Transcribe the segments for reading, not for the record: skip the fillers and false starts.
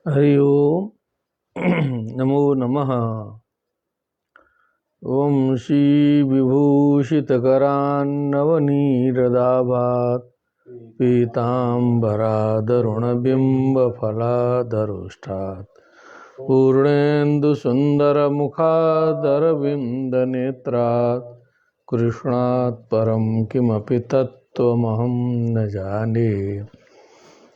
हरि ओम। नमो नमः। ओम श्री विभूषितकरान्नवनीरदाभात् पीताम्बरादरुणबिम्बफलादरुष्टात् पूर्णेन्दुसुन्दरमुखादरविन्दनेत्रात् कृष्णात् परं किमपि तत्त्वमहं न जाने।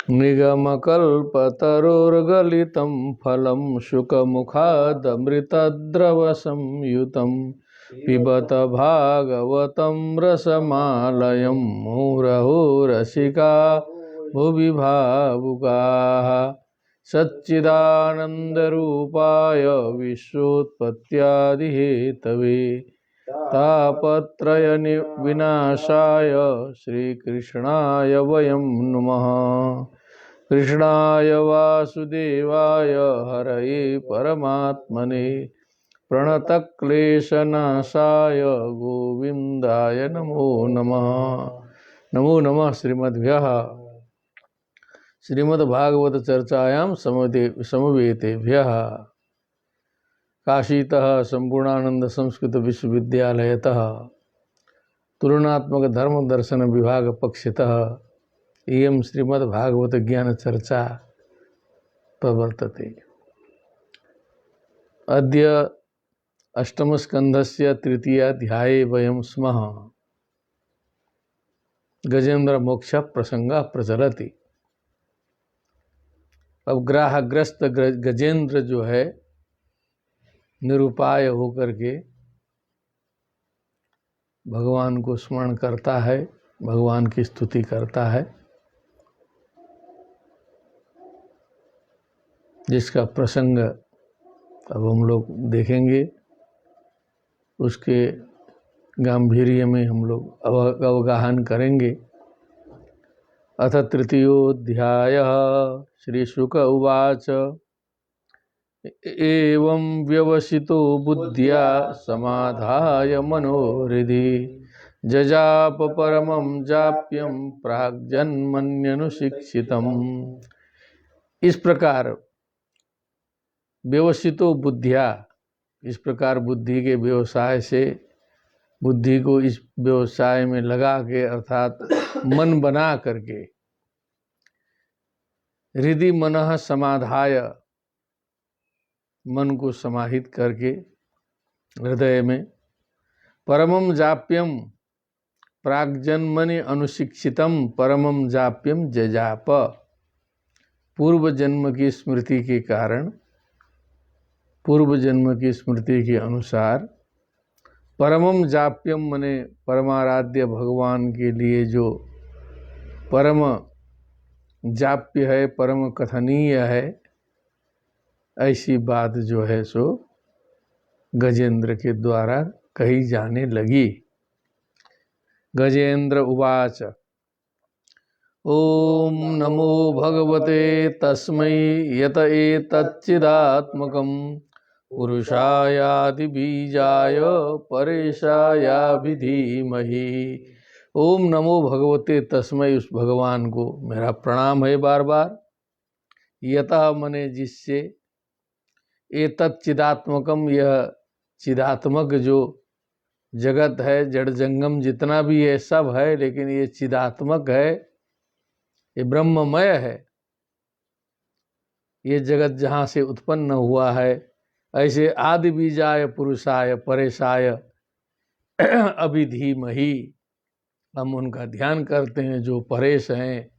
निगमकल्पतरोर्गलितं फलं शुकमुखादमृतद्रवसंयुतं पिबत भागवतं रसमालयं मुहुरहो रसिका भुवि भावुकाः। सच्चिदानन्दरूपाय विश्वोत्पत्त्यादिहेतवे तापत्रयविनाशाय श्रीकृष्णाय वयं नुमः। कृष्णाय वासुदेवाय हरये परमात्मने प्रणतक्लेशनाशाय गोविन्दाय नमो नमः। नमो नमः श्रीमद्भ्यः श्रीमद्भागवत चर्चायां समवेतेभ्यः। काशीतः संपूर्णानंद संस्कृत विश्वविद्यालयतः तुलनात्मक धर्म दर्शन विभाग पक्षतः इयं श्रीमद्भागवत ज्ञान चर्चा प्रवर्तते। अद्य अष्टमस्कन्धस्य तृतीयाध्याये वयं स्मः। गजेंद्र मोक्ष प्रसंग प्रचलति। अब ग्राहग्रस्त गजेंद्र जो है निरुपाय होकर के भगवान को स्मरण करता है, भगवान की स्तुति करता है, जिसका प्रसंग अब हम लोग देखेंगे। उसके गांभीर्य में हम लोग अवगाहन करेंगे। अथ तृतीयोऽध्यायः। श्री शुक उवाच एवं व्यवसितो बुद्ध्या समाधाय मनोहृदि जजाप परमं जाप्यं प्राग्जन्मन्यनुशिक्षितम्। इस प्रकार व्यवसितो बुद्धिया, इस प्रकार बुद्धि के व्यवसाय से, बुद्धि को इस व्यवसाय में लगा के अर्थात मन बना करके, हृदि मनः समाधाय, मन को समाहित करके हृदय में, परमं जाप्यम प्राग्जन्मनि अनुशिक्षितम परमं जाप्यम जजाप, पूर्व जन्म की स्मृति के कारण, पूर्व जन्म की स्मृति के अनुसार परमं जाप्यम मने परमाराध्य भगवान के लिए जो परम जाप्य है, परम कथनीय है, ऐसी बात जो है सो गजेंद्र के द्वारा कही जाने लगी। गजेंद्र उवाच ओम नमो भगवते तस्मै यत एतच्चिदात्मकं पुरुषायादि बीजाय परेशायाभि धीमहि। ओम नमो भगवते तस्मै, उस भगवान को मेरा प्रणाम है बार बार। यतः मने जिससे, एतत् चिदात्मकम, यह चिदात्मक जो जगत है, जड़ जंगम जितना भी है सब है, लेकिन ये चिदात्मक है, ये ब्रह्ममय है। ये जगत जहाँ से उत्पन्न हुआ है, ऐसे आदि बीजाय पुरुषाय परेशाय अभिधीमहि, हम उनका ध्यान करते हैं जो परेश हैं,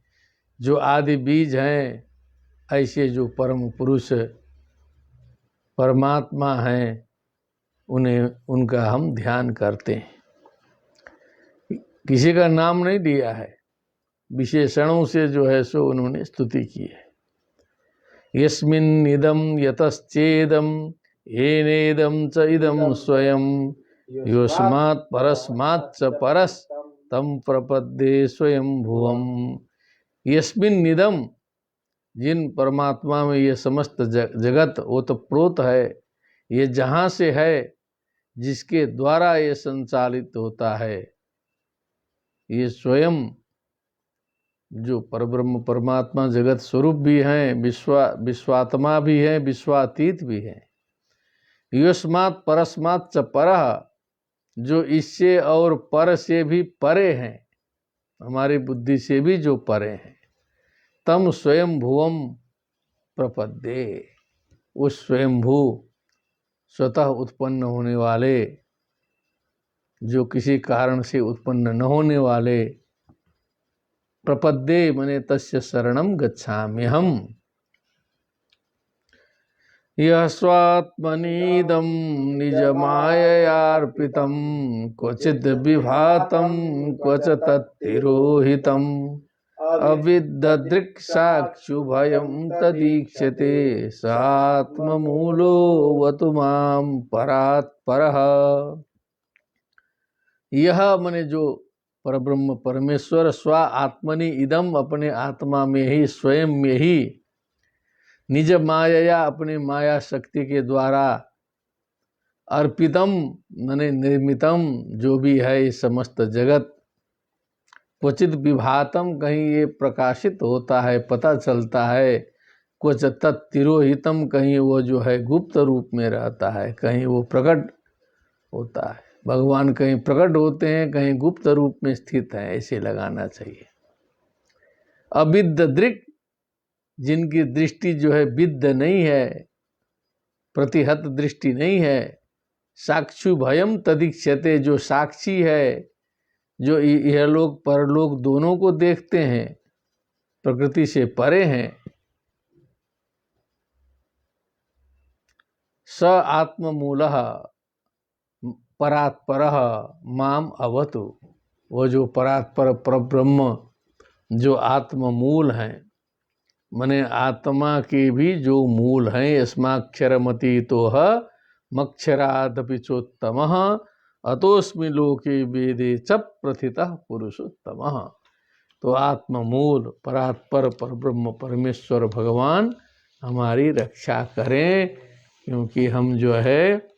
जो आदि बीज हैं, ऐसे जो परम पुरुष परमात्मा हैं, उन्हें, उनका हम ध्यान करते हैं। किसी का नाम नहीं दिया है, विशेषणों से जो है सो उन्होंने स्तुति की है। यस्मिन्निदं यतश्चेदं येनेदं च इदं स्वयं योस्मात् परस्माच्च परस् तं प्रपद्ये स्वयं भुवम्। यस्मिन्निदं, जिन परमात्मा में ये समस्त जगत ओतप्रोत है, ये जहाँ से है, जिसके द्वारा ये संचालित होता है, ये स्वयं जो परब्रह्म परमात्मा जगत स्वरूप भी हैं, विश्वात्मा भी हैं, विश्वातीत भी हैं। युष्मात् परस्मात् च परः, जो इससे और पर से भी परे हैं, हमारी बुद्धि से भी जो परे हैं। तम स्वयं भुवम प्रपद्ये, उस स्वयंभू स्वतः उत्पन्न होने वाले, जो किसी कारण से उत्पन्न न होने वाले, प्रपद्ये मने तस्य शरणं गच्छाम्यहम्। यः स्वात्मनीदं निजमाययार्पितं, क्वचिद् विभातं क्वच तत्तिरोहितम्, अविद्ददृक्साक्षुभयं तदीक्ष्यते, स आत्ममूलो वतु मां परात् परः। यह मने जो परब्रह्म परमेश्वर स्व आत्मनि इदम, अपने आत्मा में ही, स्वयं में ही, निज माया, अपने माया शक्ति के द्वारा, अर्पितम मने निर्मितम, जो भी है ये समस्त जगत, क्वचित विभातम, कहीं ये प्रकाशित होता है, पता चलता है, क्वच तत्तिरोहितम, कहीं वो जो है गुप्त रूप में रहता है, कहीं वो प्रकट होता है। भगवान कहीं प्रकट होते हैं, कहीं गुप्त रूप में स्थित हैं, ऐसे लगाना चाहिए। अविद्ध दृक्, जिनकी दृष्टि जो है विद्ध नहीं है, प्रतिहत दृष्टि नहीं है। साक्षु भयम तदीक्ष्यते, जो साक्षी है, जो यह लोग परलोक दोनों को देखते हैं, प्रकृति से परे हैं। स आत्ममूलः परात्परः माम अवतु, वो जो परात्पर परब्रह्म जो आत्ममूल हैं, मने आत्मा के भी जो मूल हैं, यस्माक्षरमतीतोह मक्षरादपि चोत्तमः, अतोस्मि लोके वेदे च प्रथितः पुरुषोत्तमः। तो आत्ममूल परात्पर परब्रह्म परमेश्वर भगवान हमारी रक्षा करें, क्योंकि हम जो है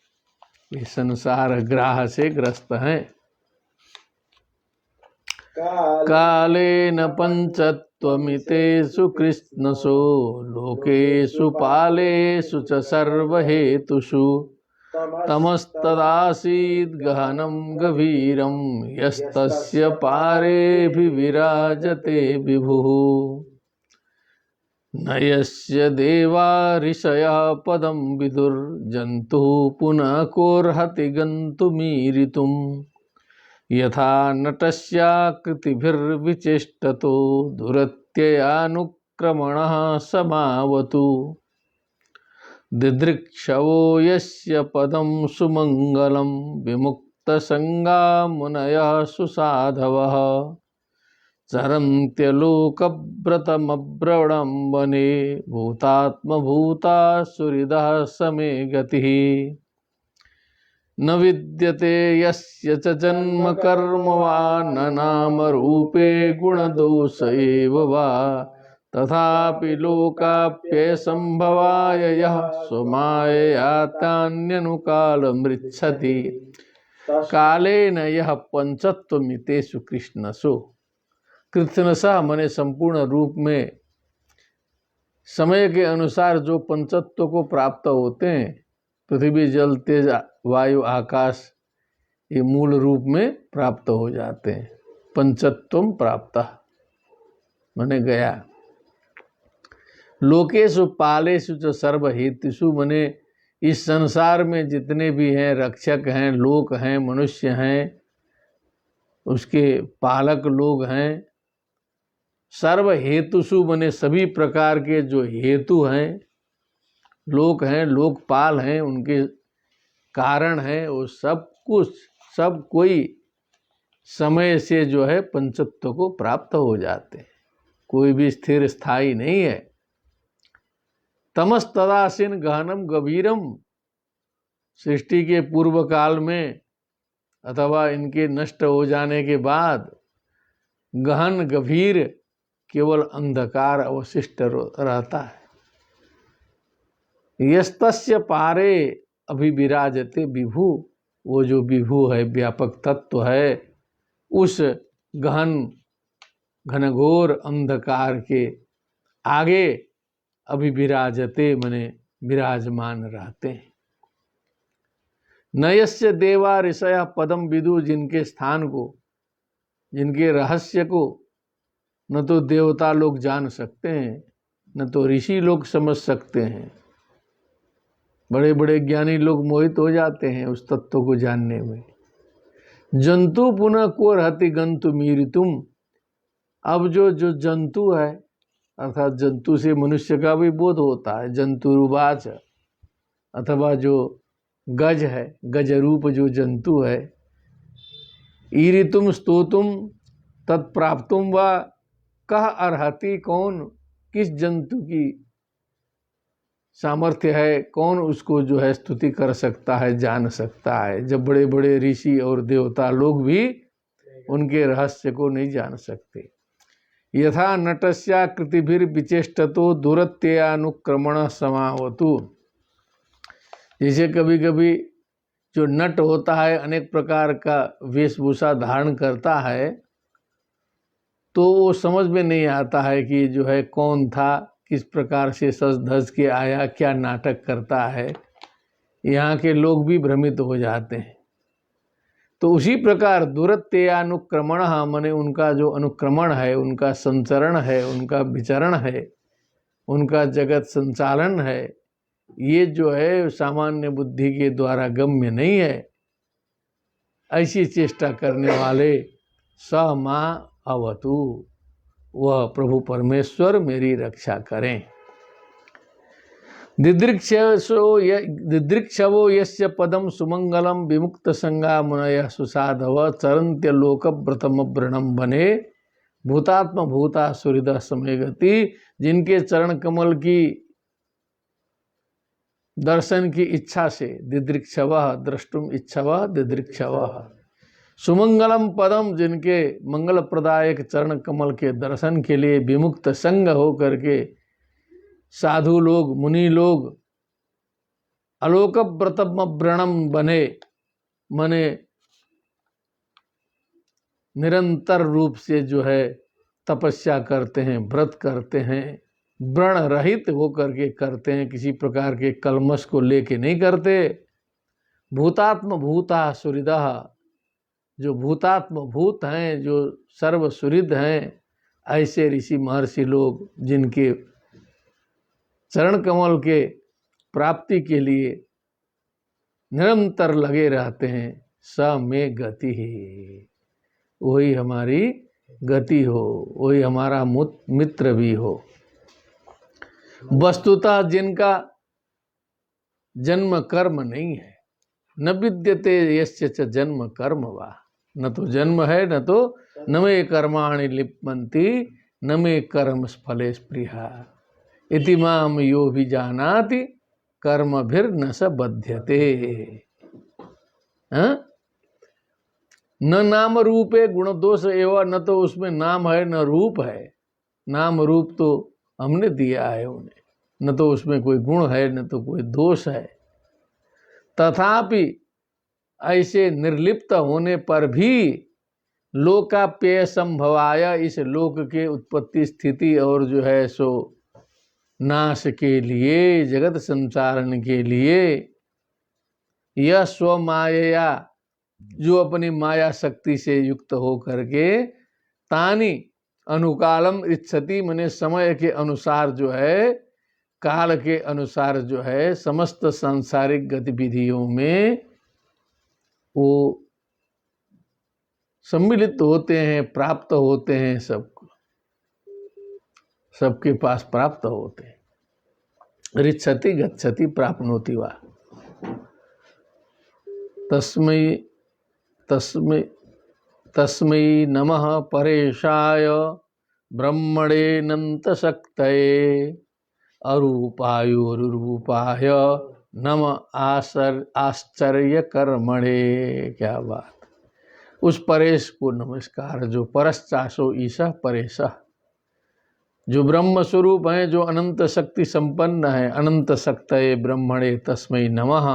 इस संसार ग्राह से ग्रस्त हैं। कालेन पंचत्वमितेषु कृष्णसु, लोकेषु पालेषु च सर्वहेतुषु, तमस्तदासीद् गहनं गभीरं, यस्तस्य पारेऽभिविराजते विभुः। न यस्य देवा ऋषयः पदं विदुर्जन्तुः, पुनः कोऽर्हति गन्तुमीरितुम्, यथा नटस्याकृतिभिर्विचेष्टतो दुरत्ययानुक्रमणः समावतु। दिदृक्षवो यस्य पदं सुमङ्गलं, विमुक्तसङ्गा मुनयः सुसाधवः, चरन्त्यलोकव्रतमब्रवणं भूतात्मभूता सुहृदः समे गतिः। न विद्यते यस्य च जन्म कर्म वा, न नाम रूपे गुणदोष एव वा, तथापि लोकाप्यसंभवाय यः स्वमायया तान्यनुकालमृच्छति। कालेन यः पंचत्वमितेषु कृष्णसु, कृष्णसः मने संपूर्ण रूप में समय के अनुसार जो पंचत्व को प्राप्त होते हैं, पृथ्वी जल तेज वायु आकाश, ये मूल रूप में प्राप्त हो जाते हैं। पंचत्वम प्राप्त मने गया। लोकेषु पालेषु च सर्वहेतुषु, मने इस संसार में जितने भी हैं, रक्षक हैं, लोक हैं, मनुष्य हैं, उसके पालक लोग हैं। सर्व हेतुषु मने सभी प्रकार के जो हेतु हैं, लोक हैं, लोकपाल हैं, उनके कारण हैं, वो सब कुछ, सब कोई समय से जो है पंचत्व को प्राप्त हो जाते हैं, कोई भी स्थिर स्थायी नहीं है। तमस्तदासीन गहनम गभीरम, सृष्टि के पूर्व काल में अथवा इनके नष्ट हो जाने के बाद गहन गभीर केवल अंधकार अवशिष्ट रहता है। यस्तस्य पारे अभिविराजते विभु, वो जो विभु है, व्यापक तत्व है, उस गहन घनघोर अंधकार के आगे अभी विराजते मने विराजमान रहते हैं। नयस्य देवा ऋषय पदम विदु, जिनके स्थान को, जिनके रहस्य को न तो देवता लोग जान सकते हैं न तो ऋषि लोग समझ सकते हैं। बड़े बड़े ज्ञानी लोग मोहित हो जाते हैं उस तत्व को जानने में। जंतु पुनः को रहती गंतु मीरितुम, अब जो जंतु है, अर्थात जंतु से मनुष्य का भी बोध होता है, जंतुरुवाच, अथवा जो गज है, गज रूप जो जंतु है, ईरितुम स्तोतुम तत्प्राप्तुम व कह अर्हति, कौन किस जंतु की सामर्थ्य है, कौन उसको जो है स्तुति कर सकता है, जान सकता है, जब बड़े बड़े ऋषि और देवता लोग भी उनके रहस्य को नहीं जान सकते। यथा नटस्या कृतिभिर विचेष्टतो दुरत्यनुक्रमण समावतु, जैसे कभी कभी जो नट होता है अनेक प्रकार का वेशभूषा धारण करता है, तो वो समझ में नहीं आता है कि जो है कौन था, किस प्रकार से सज धज के आया, क्या नाटक करता है। यहाँ के लोग भी भ्रमित हो जाते हैं। तो उसी प्रकार दुरत्यनुक्रमण माने उनका जो अनुक्रमण है, उनका संचरण है, उनका विचरण है, उनका जगत संचालन है, ये जो है सामान्य बुद्धि के द्वारा गम्य नहीं है। ऐसी चेष्टा करने वाले स मां अवतु, वह प्रभु परमेश्वर मेरी रक्षा करें। दिदृक्षवो यस्य पदम सुमंगलम विमुक्त संगा मुनय सुसाधव चरंत्य लोकव्रतम व्रणम बने भूतात्म भूता सुहृद समय गति, जिनके चरण कमल की दर्शन की इच्छा से, दिदृक्षव द्रष्टुम इच्छव दिदृक्षव, सुमंगलम पदम, जिनके मंगल प्रदायक चरण कमल के दर्शन के लिए विमुक्त संग हो करके साधु लोग, मुनि लोग अलोक व्रतम व्रणम बने, मने निरंतर रूप से जो है तपस्या करते हैं, व्रत करते हैं, व्रण रहित होकर के करते हैं, किसी प्रकार के कलमश को लेके नहीं करते। भूतात्म भूता सुहृदः, जो भूतात्म भूत हैं, जो सर्व सुहृद हैं, ऐसे ऋषि महर्षि लोग जिनके चरण कमल के प्राप्ति के लिए निरंतर लगे रहते हैं, स में गति ही, वही हमारी गति हो, वही हमारा मित्र भी हो। वस्तुतः जिनका जन्म कर्म नहीं है, न विद्यते यस्य च जन्म कर्म वा, न तो जन्म है न तो न मे कर्माणि लिप्यन्ति न मे कर्म फले स्पृहा इति माम यो भी जानाति कर्मभिर्न स बध्यते। न नाम रूपे गुण दोष एवं, न तो उसमें नाम है न रूप है। नाम रूप तो हमने दिया है उन्हें, न तो उसमें कोई गुण है न तो कोई दोष है। तथापि ऐसे निर्लिप्त होने पर भी लोकाप्यय संभवाय, इस लोक के उत्पत्ति स्थिति और जो है सो नाश के लिए, जगत संचारण के लिए, यह स्वमाया, जो अपनी माया शक्ति से युक्त हो करके, तानी अनुकालम इच्छति, मने समय के अनुसार जो है, काल के अनुसार जो है समस्त सांसारिक गतिविधियों में वो सम्मिलित होते हैं, प्राप्त होते हैं, सबको, सबके पास प्राप्त होते हैं। रिच्छति गच्छति प्राप्नोति वा, तस्मै तस्मै तस्मै नमः परेशाय ब्रह्मणेऽनंत शक्तये अरूपाय नम आश्चर्य कर्मणे। क्या बात, उस परेश को नमस्कार जो परश्चासो ईशः परेशः, जो ब्रह्म स्वरूप हैं, जो अनंत शक्ति संपन्न है। अनंत शक्तये ब्रह्मणे तस्मै नमः,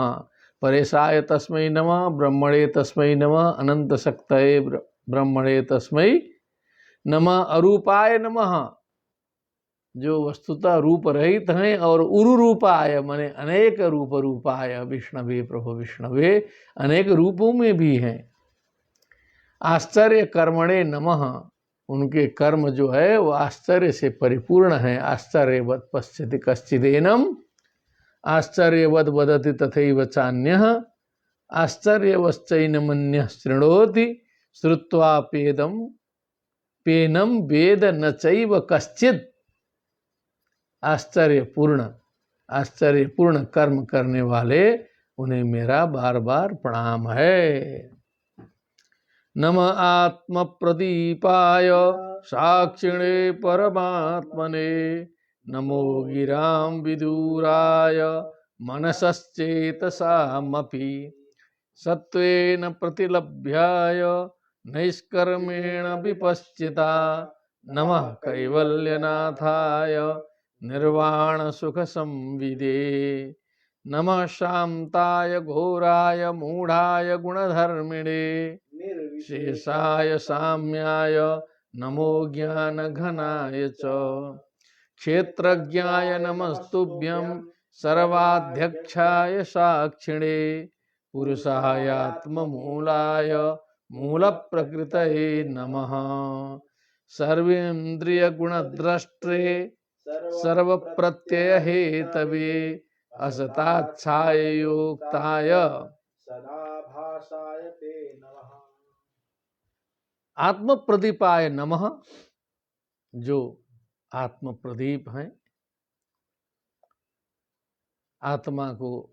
परेशाय तस्मै नमः, ब्रह्मणे तस्मै नमः, अनंत शक्तये ब्रह्मणे तस्मै नमः अरूपाय नमः, जो वस्तुतः रूप रहित हैं, और उरु रूपाय माने अनेक रूप रूपाय विष्णवे प्रभु विष्णवे, अनेक रूपों में भी हैं। आश्चर्य कर्मणे नमः, उनके कर्म जो है वो आश्चर्य से परिपूर्ण है। आश्चर्यवत् पश्यति कश्चिदेनम, आश्चर्यवद् वदति तथैव चान्यः, आश्चर्यवश्चैनमन्यः शृणोति, श्रुत्वा पेनम वेद न चैव कश्चित्। आश्चर्यपूर्ण कर्म करने वाले, उन्हें मेरा बार बार प्रणाम है। नमः आत्म प्रदीपाय साक्षिणे परमात्मने, नमो गिरां विदूराय मनसश्चेतसामपि, सत्त्वेन प्रतिलभ्याय नैष्कर्मेण विपश्चिता, नमः कैवल्यनाथाय निर्वाण सुख संविदे, नमः शांताय घोराय मूढ़ाय गुणधर्मिणे, शेषाय साम्याय नमो ज्ञान घनाय च, क्षेत्रज्ञाय नमस्तुभ्यं सर्वाध्यक्षाय साक्षिणे, पुरुषाय आत्ममूलाय मूल प्रकृतये नमः, सर्वेन्द्रिय गुणद्रष्टे सर्व प्रत्यय हेतवे, असताच्छाय योक्ताय सदाभासाय ते नमः। आत्म प्रदीपाय नमः, जो आत्म प्रदीप हैं, आत्मा को,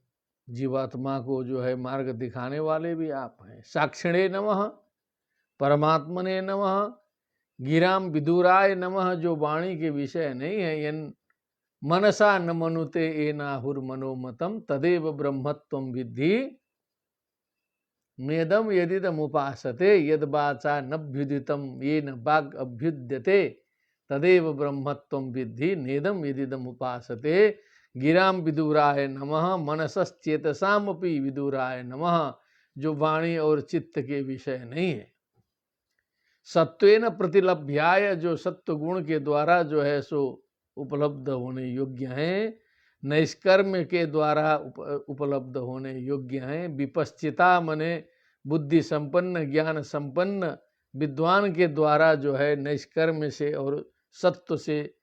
जीवात्मा को जो है मार्ग दिखाने वाले भी आप हैं। साक्षिणे नमः, परमात्मने नमः, गिराम विदुराय नमः, जो वाणी के विषय नहीं है। यन मनसा न मनुते एनाहुर मनोमतम, तदेव ब्रह्मत्वं विद्धि मेदम यदिदम उपासते, यद वाचा नभ्युदितम येन वाग अभ्युद्यते, तदेव ब्रह्मत्वं विद्धि नेदम यदिदम उपासते। गिराम विदुराय नमः, मनसश्चेतसामपि विदुराय नमः, जो वाणी और चित्त के विषय नहीं है। सत्वेन प्रतिलभ्याय, जो सत्व गुण के द्वारा जो है सो उपलब्ध होने योग्य हैं। नैष्कर्म्य के द्वारा उपलब्ध होने योग्य हैं। विपश्चिता मने बुद्धि संपन्न, ज्ञान संपन्न विद्वान के द्वारा जो है नैष्कर्म्य से और सत्व से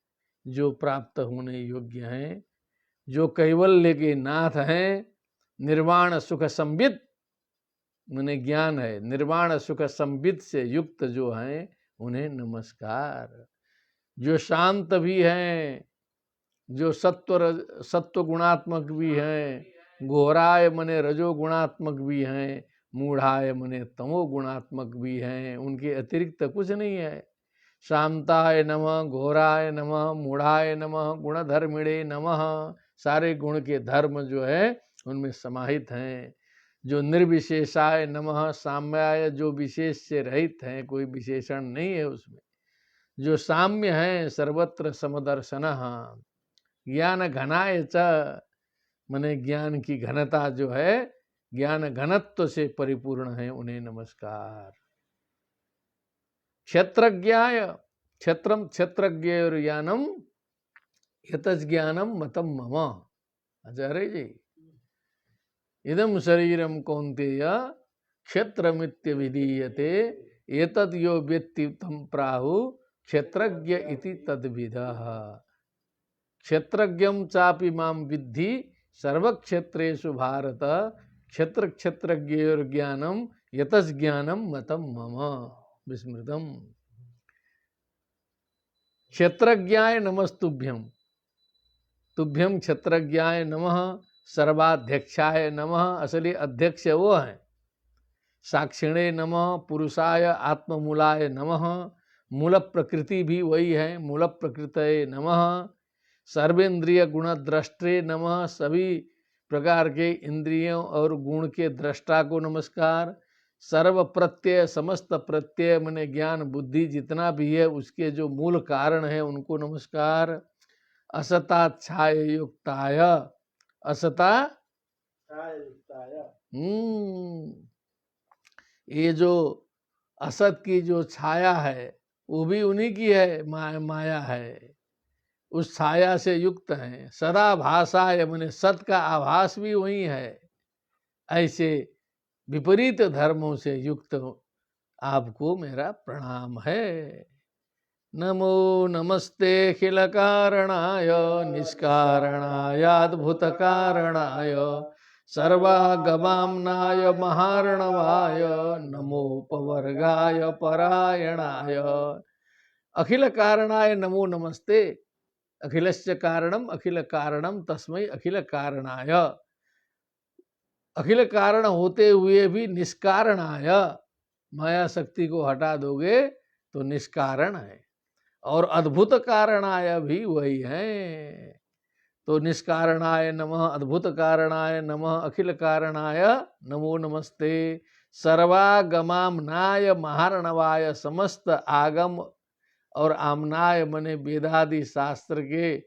जो प्राप्त होने योग्य हैं। जो कैवल्य के नाथ हैं। निर्वाण सुख संवित मने ज्ञान है, निर्वाण सुख संवित से युक्त जो हैं उन्हें नमस्कार। जो शांत भी हैं, जो सत्व गुणात्मक भी हैं, घोराय मने रजो गुणात्मक भी हैं, मूढ़ाय मने तमो गुणात्मक भी हैं, उनके अतिरिक्त कुछ नहीं है। शांताय नमः, घोराय नमः, मूढ़ाय नमः, गुणधर्मिणे नमः, सारे गुण के धर्म जो है उनमें समाहित हैं। जो निर्विशेषाय नमः, साम्याय, जो विशेष से रहित हैं, कोई विशेषण नहीं है उसमें। जो साम्य है, सर्वत्र समदर्शनः। ज्ञान घनाय च मने ज्ञान की घनता जो है, ज्ञान घनत्व से परिपूर्ण है, उन्हें नमस्कार। क्षेत्रज्ञाय, क्षेत्रम क्षेत्रज्ञ ज्ञानम यतच ज्ञानम मतम मम। आचार्य जी, इदम शरीरम कौन्तेय क्षेत्रमित्य विधीयते, एतद् यो वेत्ति तं प्राहु क्षेत्रज्ञ इति तद्विदः। क्षेत्रज्ञं चापि मां विद्धि सर्वक्षेत्रेषु भारत, क्षेत्र क्षेत्रज्ञयोर ज्ञानम यतस् ज्ञानम मतम मम विस्मृतम। क्षेत्रज्ञाय नमस्तुभ्यं, तुभ्यं क्षेत्रज्ञाय नमः, सर्वाध्यक्षाय नमः, असली अध्यक्ष वो हैं। साक्षिणे नमः, पुरुषाय आत्ममूलाय नमः, मूल प्रकृति भी वही है, मूल प्रकृतये नमः। सर्वेंद्रिय गुण द्रष्टे नमः, सभी प्रकार के इंद्रियों और गुण के दृष्टा को नमस्कार। सर्व प्रत्यय, समस्त प्रत्यय मने ज्ञान बुद्धि जितना भी है उसके जो मूल कारण है उनको नमस्कार। असता छाय युक्ताय, असता ये जो असत की जो छाया है वो भी उन्हीं की है, माया है, उस छाया से युक्त हैं। सदा भाषाय मने सत का आभास भी वही है। ऐसे विपरीत धर्मों से युक्त आपको मेरा प्रणाम है। नमो नमस्ते अखिल कारणाय निष्कारणाय अद्भुत कारणाय सर्वागमाम्नाय महार्णवाय नमोपवर्गाय परायणाय। अखिल कारणाय नमो नमस्ते। अखिलस्य कारणम अखिल कारणम तस्मै अखिल कारणाय। अखिल कारण होते हुए भी निष्कारणाय, माया शक्ति को हटा दोगे तो निष्कारण है। और अद्भुत कारणाय भी वही है। तो निष्कारणाय नमः, अद्भुत कारणाय नमः, अखिल कारणाय नमो नमस्ते। सर्वागमाम्नाय महार्णवाय, समस्त आगम और आमनाय मने वेदादि शास्त्र के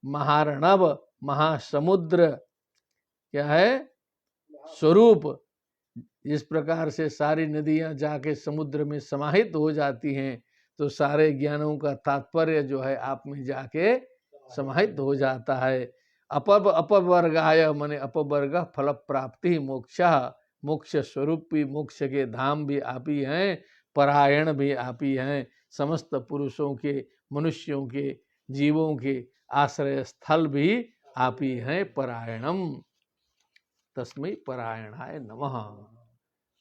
महार्णव, महासमुद्र क्या है स्वरूप। जिस प्रकार से सारी नदियां जाके समुद्र में समाहित हो जाती हैं, तो सारे ज्ञानों का तात्पर्य जो है आप में जाके समाहित हो जाता है। अपवर्गाय मने अपवर्ग फल प्राप्ति मोक्षा, मोक्ष स्वरूप भी, मोक्ष के धाम भी आप ही हैं, परायण भी आप ही हैं। समस्त पुरुषों के, मनुष्यों के, जीवों के आश्रय स्थल भी आप ही हैं, परायणम तस्मै परायणाय नमः।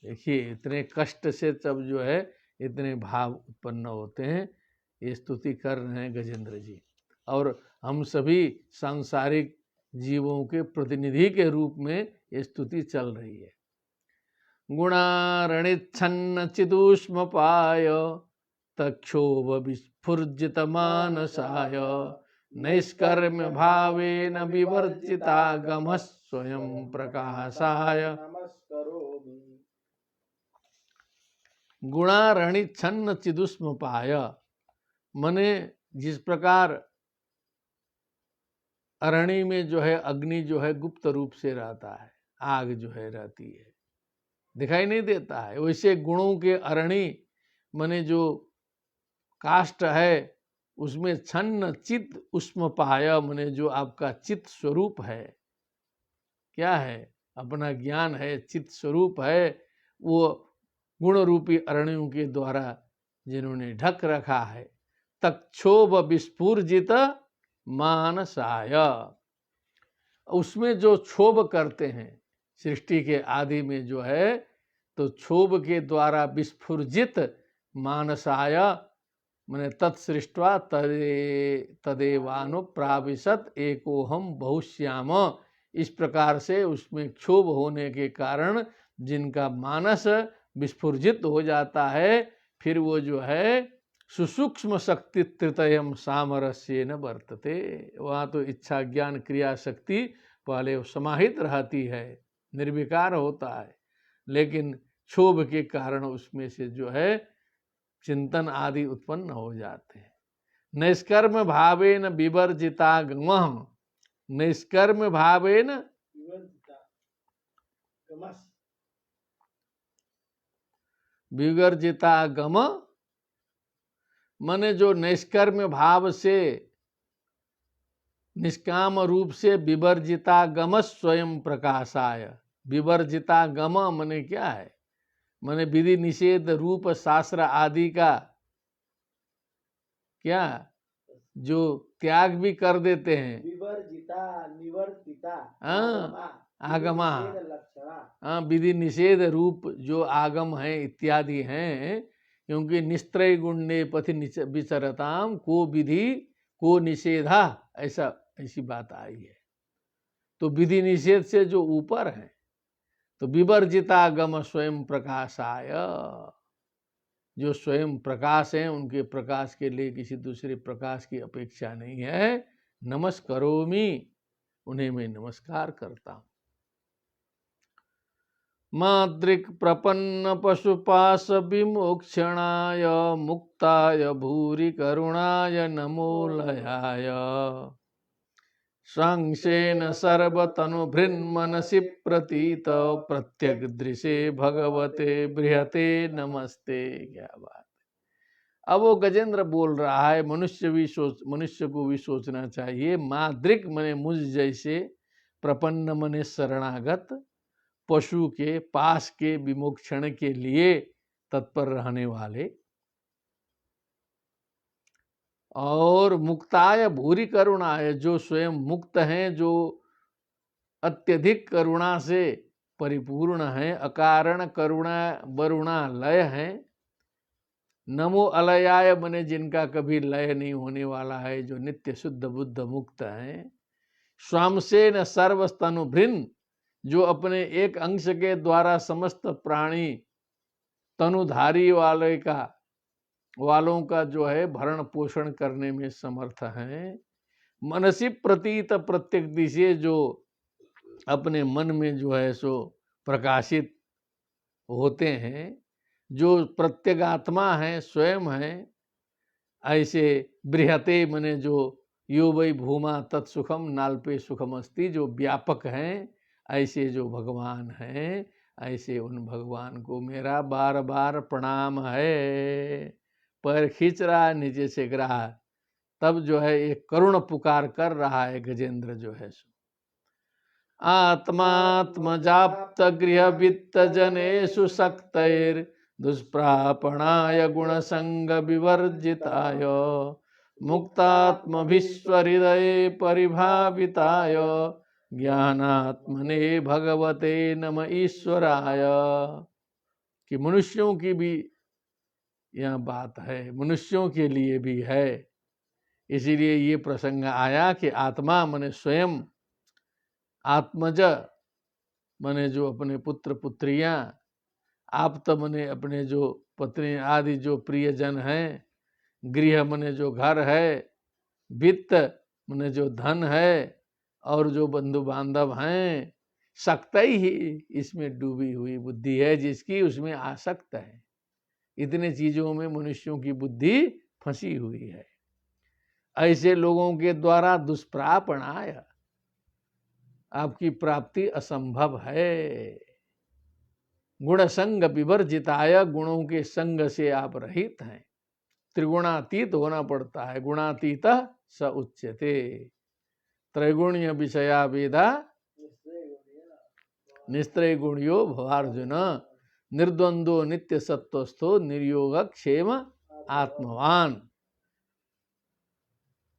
देखिए इतने कष्ट से तब जो है इतने भाव उत्पन्न होते हैं। ये स्तुति कर रहे हैं गजेंद्र जी। और हम सभी सांसारिक जीवों के प्रतिनिधि के रूप में ये स्तुति चल रही है। गुणारणिच्छन्न चिदूष्मपाय तक्षोभ विस्फुर्जित मानसाय नैष्कर्म्य भावेन विवर्जितागमः स्वयं प्रकाशाय। गुणारणिच्छन्न चिदुष्मपाय मने जिस प्रकार अरणि में जो है अग्नि जो है गुप्त रूप से रहता है, आग जो है रहती है, दिखाई नहीं देता है, वैसे गुणों के अरणि मने जो काष्ठ है उसमें छन्न चित उष्मपाय मने जो आपका चित स्वरूप है, क्या है अपना ज्ञान है, चित स्वरूप है, वो गुण रूपी अरणियों के द्वारा जिन्होंने ढक रखा है। तक्षोभ विस्फुर्जित मानसाय, उसमें जो क्षोभ करते हैं सृष्टि के आदि में जो है, तो क्षोभ के द्वारा विस्फुर्जित मानसाय मैंने तत्सृष्टवा तदेवानुप्राविशत एकोहम बहुश्याम। इस प्रकार से उसमें क्षोभ होने के कारण जिनका मानस विस्फुर्जित हो जाता है, फिर वो जो है सुसूक्ष्म शक्ति तृतयम सामरस्य न वर्तते। वहाँ तो इच्छा ज्ञान क्रिया शक्ति पहले समाहित रहती है, निर्विकार होता है, लेकिन क्षोभ के कारण उसमें से जो है चिंतन आदि उत्पन्न हो जाते हैं। निष्कर्म भावेन विवर्जितागमः, निष्कर्म भावेन विवर्जितागम माने जो निष्कर्म भाव से निष्काम रूप से विवर्जितागम स्वयं प्रकाशाय। विवर्जितागम माने क्या है, माने विधि निषेध रूप शास्त्र आदि का क्या जो त्याग भी कर देते हैं। विवर्जिता निवर्तिता आगमा, विधि निषेध रूप जो आगम है इत्यादि हैं, क्योंकि निस्त्रय गुण्य पथि विचरताम को विधि को निषेधा, ऐसी बात आई है। तो विधि निषेध से जो ऊपर है, तो विवर्जितागम स्वयं प्रकाशाय, जो स्वयं प्रकाश हैं उनके प्रकाश के लिए किसी दूसरे प्रकाश की अपेक्षा नहीं है। नमस्करोमि, उन्हें मैं नमस्कार करता हूँ। माद्रिक प्रपन्न पशुपाश विमोक्षणाय मुक्ताय भूरि करुणाय नमोलयाय संशेन सर्वतनुभृन्मनसि प्रतीत प्रत्यग्दृशे भगवते बृहते नमस्ते। क्या बात है। अब वो गजेंद्र बोल रहा है मनुष्य को भी सोचना चाहिए। माद्रिक मने मुझ जैसे, प्रपन्न मने शरणागत, पशु के पास के विमोक्षण के लिए तत्पर रहने वाले, और मुक्ताय भूरि करुणाय, जो स्वयं मुक्त हैं, जो अत्यधिक करुणा से परिपूर्ण है, अकारण करुणा वरुणा लय है, नमो अलयाय मने जिनका कभी लय नहीं होने वाला है, जो नित्य शुद्ध बुद्ध मुक्त है, स्वामसेन सर्वस्तनुभृन, जो अपने एक अंश के द्वारा समस्त प्राणी तनुधारी वालों का जो है भरण पोषण करने में समर्थ है, मनसी प्रतीत प्रत्येक दिशे, जो अपने मन में जो है सो प्रकाशित होते हैं, जो प्रत्यगात्मा है, स्वयं है, ऐसे बृहते मने जो यो वै भूमा तत्सुखम नाल्पे सुखम अस्ति, जो व्यापक हैं, ऐसे जो भगवान हैं, ऐसे उन भगवान को मेरा बार बार प्रणाम है। पैर खींच रहा है नीचे से गिरा, तब जो है एक करुण पुकार कर रहा है गजेंद्र जो है सो। आत्मात्मजाप्त गृह वित्त जनेषु शक्तैर दुष्प्रापणाय गुण संग विवर्जिताय, मुक्तात्म विश्व हृदय परिभाविताय, ज्ञानात्मने भगवते नम ईश्वराय। कि मनुष्यों की भी यह बात है, मनुष्यों के लिए भी है, इसीलिए ये प्रसंग आया कि आत्मा मने स्वयं, आत्मज मने जो अपने पुत्र पुत्रियां, आप्त मने अपने जो पत्नी आदि जो प्रियजन हैं, गृह मने जो घर है, वित्त मने जो धन है, और जो बंधु बांधव हैं, शक्त ही इसमें डूबी हुई बुद्धि है जिसकी, उसमें आसक्त है। इतने चीजों में मनुष्यों की बुद्धि फंसी हुई है। ऐसे लोगों के द्वारा दुष्प्रापणाय, आपकी प्राप्ति असंभव है। गुण संग विवर्जिताय, गुणों के संग से आप रहित हैं, त्रिगुणातीत होना पड़ता है। गुणातीत स उच्यते, त्रैगुण्य विषया वेदा निस्त्रय गुणियो भवार्जुन, निर्द्वंदो नित्य सत्वस्थो निर्योग क्षेम आत्मवान।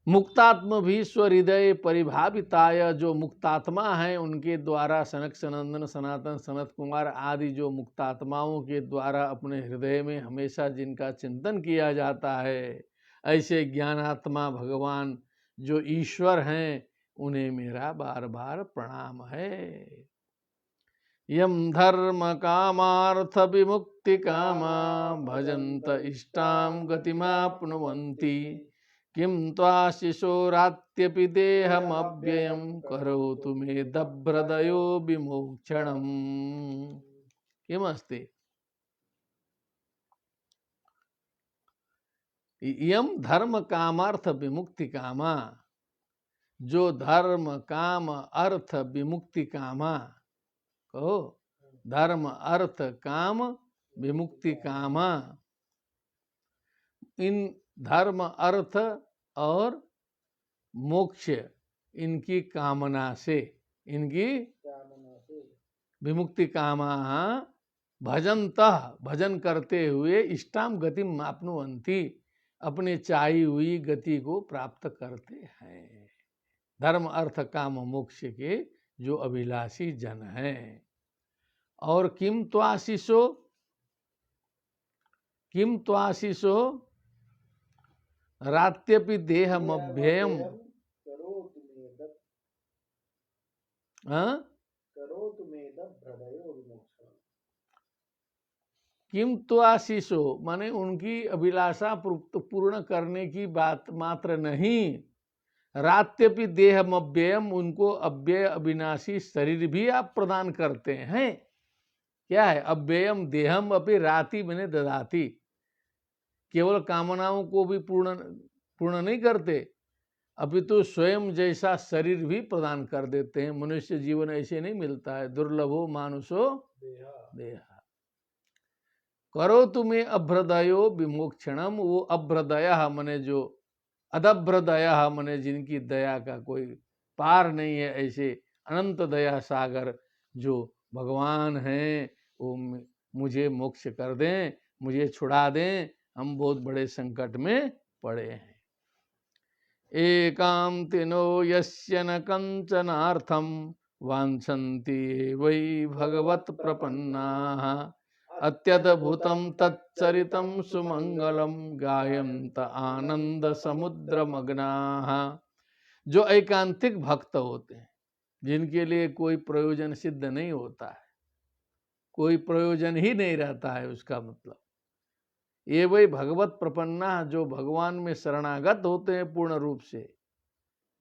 मुक्तात्म भी स्वहृदय परिभाविताय, जो मुक्तात्मा है उनके द्वारा सनक सनंदन सनातन सनत कुमार आदि जो मुक्तात्माओं के द्वारा अपने हृदय में हमेशा जिनका चिंतन किया जाता है, ऐसे ज्ञानात्मा भगवान जो ईश्वर हैं, उन्हें मेरा बार बार प्रणाम है। यम धर्म कामार्थ विमुक्ति कामा भजन्त इष्टाम गतिमाप्नुवन्ति, किम त्वाशिशोरात्यपि देहमव्ययं करोतु मे दभ्रदयो विमोक्षणम्। किमस्ति यम धर्म कामार्थ विमुक्ति कामा, जो धर्म काम अर्थ विमुक्ति कामा, कहो धर्म अर्थ काम विमुक्ति कामा, इन धर्म अर्थ और मोक्ष इनकी कामना से, इनकी विमुक्ति कामा भजन्तः, भजन करते हुए इष्टाम गतिम माप्नुवन्ति, अपने चाही हुई गति को प्राप्त करते हैं। धर्म अर्थ काम मोक्ष के जो अभिलाषी जन हैं। और किम त्वाशिषो, किम त्वाशिषो रात्यपि देहमभ्ययम्, किम त्वाशिषो माने उनकी अभिलाषा पूर्ण करने की बात मात्र नहीं, रात्यपि देहमव्ययम्, उनको अव्यय अविनाशी शरीर भी आप प्रदान करते हैं। क्या है अव्ययम देहम अपि राति मैंने ददाती, केवल कामनाओं को भी पूर्ण नहीं करते, अभी तो स्वयं जैसा शरीर भी प्रदान कर देते हैं। मनुष्य जीवन ऐसे नहीं मिलता है, दुर्लभो मानुषो देहा। करो तुम्हें अभ्रदयो विमोक्षणम, वो अभ्रदया मने जो अदभ्रदया मने जिनकी दया का कोई पार नहीं है, ऐसे अनंत दया सागर जो भगवान हैं, वो मुझे मोक्ष कर दें, मुझे छुड़ा दें, हम बहुत बड़े संकट में पड़े हैं। एकांतिनो यस्य न कंचनार्थम वांछन्ति वै भगवत प्रपन्नाः अत्यद्भुतं तच्चरितं सुमंगलम गायन्त आनंद समुद्रमग्नाः। जो एकांतिक भक्त होते हैं, जिनके लिए कोई प्रयोजन सिद्ध नहीं होता है, कोई प्रयोजन ही नहीं रहता है, उसका मतलब ये वही भगवत प्रपन्ना, जो भगवान में शरणागत होते हैं पूर्ण रूप से।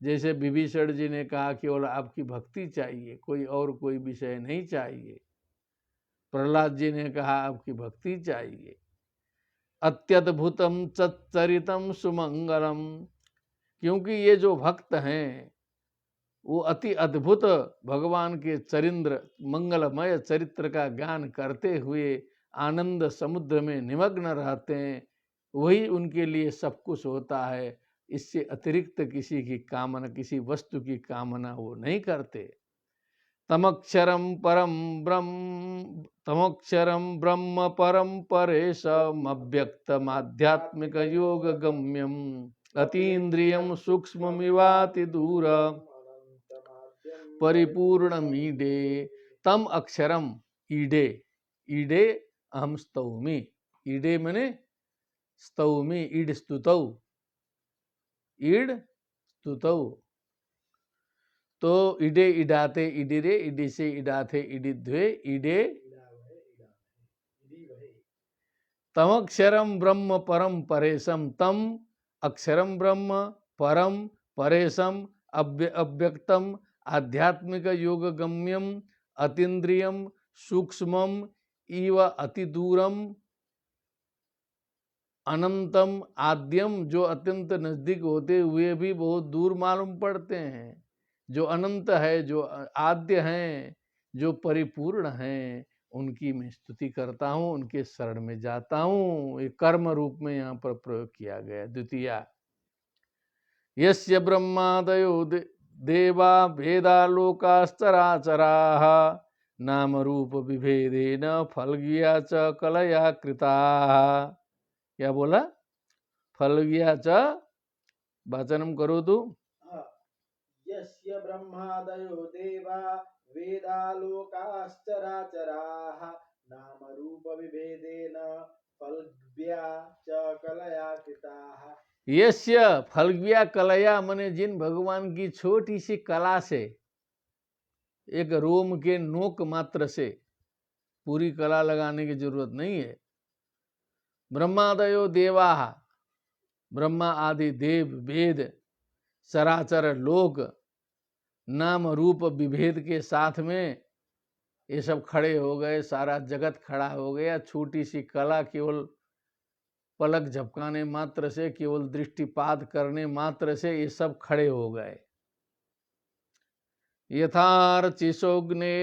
जैसे विभीषण जी ने कहा केवल आपकी भक्ति चाहिए, कोई और कोई विषय नहीं चाहिए। प्रहलाद जी ने कहा आपकी भक्ति चाहिए। अत्यद्भुतम चरितम सुमंगलम, क्योंकि ये जो भक्त हैं वो अति अद्भुत भगवान के चरित्र मंगलमय चरित्र का ज्ञान करते हुए आनंद समुद्र में निमग्न रहते हैं, वही उनके लिए सब कुछ होता है। इससे अतिरिक्त किसी की कामना, किसी वस्तु की कामना वो नहीं करते। तमक्षरम ब्रह्म परम परेशम अव्यक्तम आध्यात्मिक योग गम्यम अतीन्द्रियम सूक्ष्ममिवाति दूर परिपूर्णमीडे। तम अक्षरम, ईडे, ईडे अहम स्तौमि, ईडे मने स्तौमि, ईड स्तुतौ, ईड स्तुतौ। तो ईडे इडाते इडिरे, इडी से इडाथे इडिद्वे, ईडे तम अक्षरम ब्रह्म परम परेशम, तम अक्षरम ब्रह्म परम परेशम अव्यक्तम आध्यात्मिक योग गम्यम अतीन्द्रियम सूक्ष्मम इव अतिदूरम अनंतम आद्यम, जो अत्यंत नजदीक होते हुए भी बहुत दूर मालूम पड़ते हैं, जो अनंत है, जो आद्य हैं, जो परिपूर्ण हैं, उनकी मैं स्तुति करता हूँ, उनके शरण में जाता हूँ। ये कर्म रूप में यहाँ पर प्रयोग किया गया। द्वितीया, यस्य ब्रह्मादयो देवा भेदा लोकास्तराचराः नाम रूप विभेदेन फलगिया च कलया कृताः। क्या बोला? फलगिया च, वाचनम करो तो। यस्य ब्रह्मादयो देवा वेदा लोकाश्चराचराः नाम रूप विभेदेन फलग्या च कलया कृताः। यस्य फलग्या कलया मने जिन भगवान की छोटी सी कला से, एक रोम के नोक मात्र से, पूरी कला लगाने की जरूरत नहीं है। ब्रह्मादयो देवा, ब्रह्मा आदि देव, वेद, चराचर लोक, नाम रूप विभेद के साथ में ये सब खड़े हो गए, सारा जगत खड़ा हो गया। छोटी सी कला, केवल पलक झपकाने मात्र से, केवल दृष्टिपात करने मात्र से ये सब खड़े हो गए। यथार्चिषोग्ने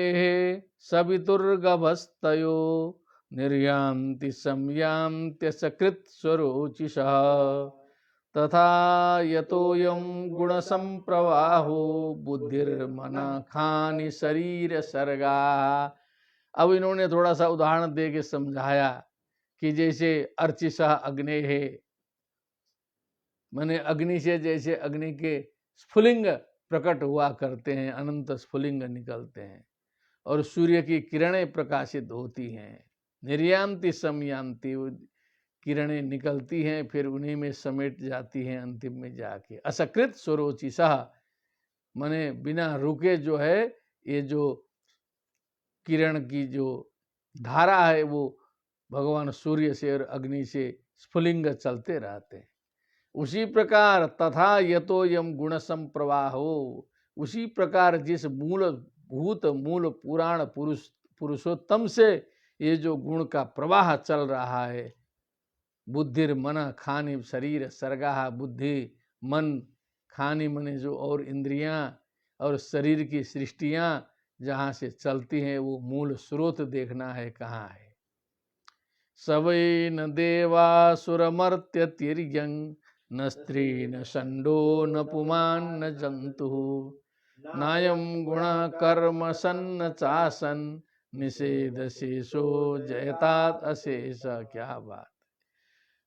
सवितुर्गभस्तयो निर्यान्ति संयान्त्य सकृत स्वरोचिषः तथा यतोऽयं गुणसंप्रवाहो बुद्धिर्मन खानि शरीर सर्गा। अब इन्होंने थोड़ा सा उदाहरण दे के समझाया कि जैसे अर्चिषः अग्ने है, माने अग्नि से जैसे अग्नि के स्फुलिंग प्रकट हुआ करते हैं, अनंत स्फुलिंग निकलते हैं, और सूर्य की किरणें प्रकाशित होती हैं। निर्यान्ति समयान्ति, किरणें निकलती हैं, फिर उन्हीं में समेट जाती हैं अंतिम में जाके। असकृत स्वरोचिषः माने बिना रुके जो है, ये जो किरण की जो धारा है वो भगवान सूर्य से और अग्नि से स्फुलिंग चलते रहते हैं। उसी प्रकार तथा यतो यम गुण संप्रवाहो, उसी प्रकार जिस मूल भूत मूल पुराण पुरुषोत्तम से ये जो गुण का प्रवाह चल रहा है, बुद्धिर मन खानि शरीर सर्गा, बुद्धि मन, खानि मने जो और इंद्रियां और शरीर की सृष्टियां जहाँ से चलती हैं, वो मूल स्रोत देखना है कहाँ है। सवै न देवासुरमर्त्य तिर्यं न स्त्री न षण्डो न पुमान् न जन्तुः नायं गुणः कर्म सन्न चासन निषेध शेषो जयतात् अशेष। क्या बात।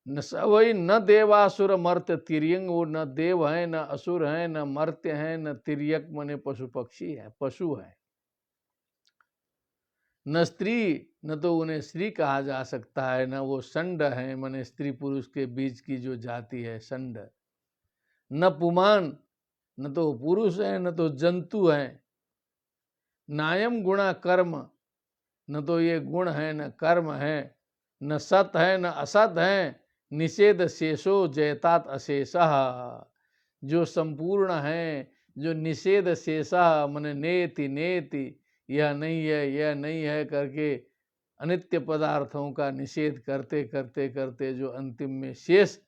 न सवै न देवासुर मर्त्य तिर्यंग, वो न देव है, न असुर है, न मर्त्य है, न तिर्यक मने पशु पक्षी है, पशु है। न स्त्री, न तो उन्हें स्त्री कहा जा सकता है, न वो षंड है, मने स्त्री पुरुष के बीच की जो जाति है षंड। न पुमान, न तो पुरुष है, न तो जंतु है। नायम गुणा कर्म, न तो ये गुण है न कर्म है। न सत है न असत है। निषेध शेषो जयतात अशेषः, जो संपूर्ण है, जो निषेध शेषः मन नेति नेति, यह नहीं है यह नहीं है करके अनित्य पदार्थों का निषेध करते करते करते जो अंतिम में शेष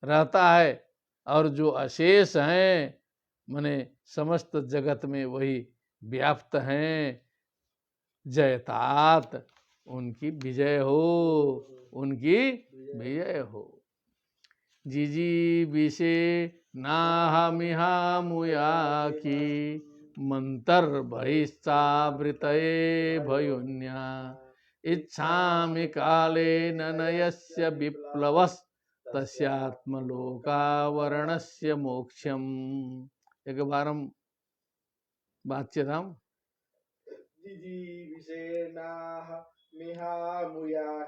रहता है, और जो अशेष हैं मने समस्त जगत में वही व्याप्त हैं। जयतात, उनकी विजय हो, उनकी विजय हो। जिजी विषे नाहमिहा मुयाकी मंतर बहिश्चावृतये भयोन्या इच्छामि काले नयस्य विप्लवस् तस्यात्मलोकावरणस्य मोक्षम। एक बार हम वाच्यताम जिजीविषेणाह मिहामुया